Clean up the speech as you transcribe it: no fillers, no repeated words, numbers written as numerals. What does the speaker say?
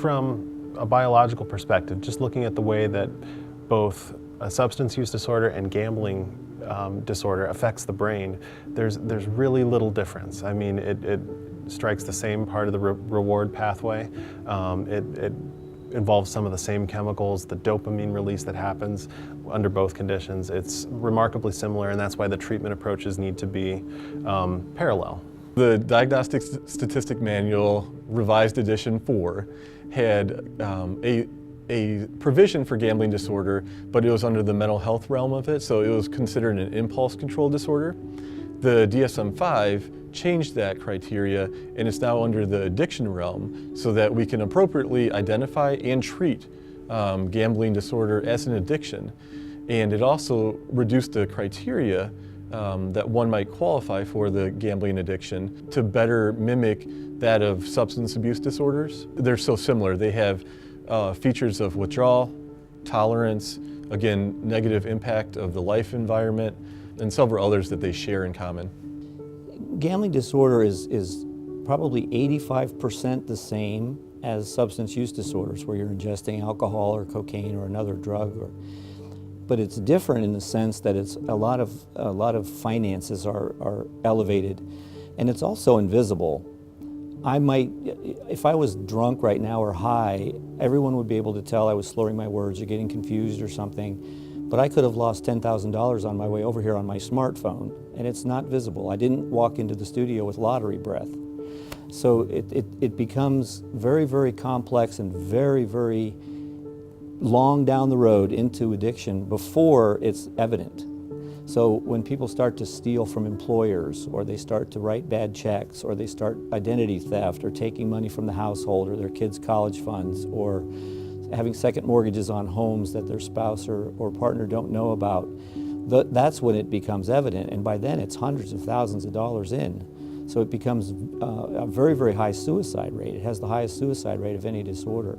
From a biological perspective, just looking at the way that both a substance use disorder and gambling disorder affects the brain, there's really little difference. I mean, it strikes the same part of the reward pathway. It involves some of the same chemicals, the dopamine release that happens under both conditions. It's remarkably similar, and that's why the treatment approaches need to be parallel. The Diagnostic Statistic Manual, Revised Edition 4, had a provision for gambling disorder, but it was under the mental health realm of it, so it was considered an impulse control disorder. The DSM-5 changed that criteria, and it's now under the addiction realm, so that we can appropriately identify and treat gambling disorder as an addiction. And it also reduced the criteria that one might qualify for the gambling addiction to better mimic that of substance abuse disorders. They're so similar. They have features of withdrawal, tolerance, again, negative impact of the life environment, and several others that they share in common. Gambling disorder is probably 85% the same as substance use disorders, where you're ingesting alcohol or cocaine or another drug. But it's different in the sense that it's a lot of finances are elevated, and it's also invisible. If I was drunk right now or high, everyone would be able to tell I was slurring my words or getting confused or something, but I could have lost $10,000 on my way over here on my smartphone, and it's not visible. I didn't walk into the studio with lottery breath. So it becomes very, very complex and very, very long down the road into addiction before it's evident. So when people start to steal from employers, or they start to write bad checks, or they start identity theft, or taking money from the household or their kids' college funds, or having second mortgages on homes that their spouse or partner don't know about, that's when it becomes evident, and by then it's hundreds of thousands of dollars in. So it becomes a very, very high suicide rate. It has the highest suicide rate of any disorder.